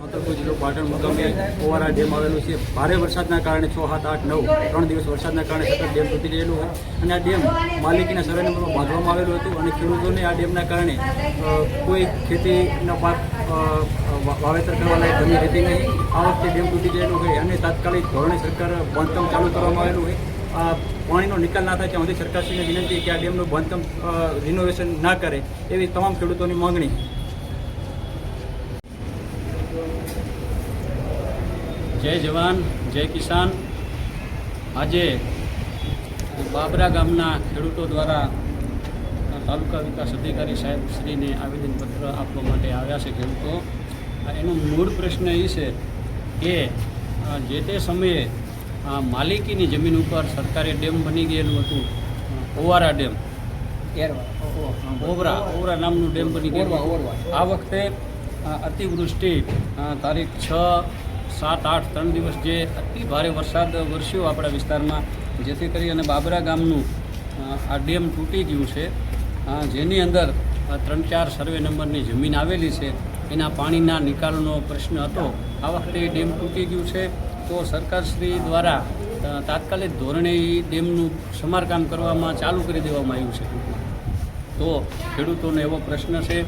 છોટાઉદેપુર જિલ્લો પાટણ મુકામે ઓવારા ડેમ આવેલું છે. ભારે વરસાદના કારણે 6, 7, 8, 9 3 દિવસ વરસાદના કારણે સતત ડેમ તૂટી ગયેલું હોય અને આ ડેમ માલિકીના સર્વે નંબરમાં બાંધવામાં આવેલું હતું અને ખેડૂતોને આ ડેમના કારણે કોઈ ખેતીના પાક વાવેતર કરવા લાયક જમીન રહેતી નહીં. આ વખતે ડેમ તૂટી ગયેલું હોય અને તાત્કાલિક ધોરણે સરકાર બાંધકામ ચાલુ કરવામાં આવેલું હોય. આ પાણીનો નિકાલ ના થાય ત્યાં સુધી સરકારશ્રીને વિનંતી કે આ ડેમનું બાંધકામ રિનોવેશન ના કરે એવી તમામ ખેડૂતોની માંગણી. જય જવાન જય કિસાન. આજે બાબરા ગામના ખેડૂતો દ્વારા તાલુકા વિકાસ અધિકારી સાહેબ શ્રીને આવેદનપત્ર આપવા માટે આવ્યા છે ખેડૂતો. એનો મૂળ પ્રશ્ન એ છે કે જે તે સમયે માલિકીની જમીન ઉપર સરકારી ડેમ બની ગયેલું હતું, ઓવારા ડેમ, ઓવરા નામનું ડેમ બની ગયેલું. આ વખતે અતિવૃષ્ટિ તારીખ 6, 7, 8 3 દિવસ જે અતિ ભારે વરસાદ વરસ્યો આપણા વિસ્તારમાં, જેથી કરી અને બાબરા ગામનું આ ડેમ તૂટી ગયું છે. જેની અંદર 3-4 સર્વે નંબરની જમીન આવેલી છે. એના પાણીના નિકાલનો પ્રશ્ન હતો. આ વખતે ડેમ તૂટી ગયું છે તો સરકારશ્રી દ્વારા તાત્કાલિક ધોરણે એ ડેમનું સમારકામ કરવામાં ચાલુ કરી દેવામાં આવ્યું છે. તો ખેડૂતોને એવો પ્રશ્ન છે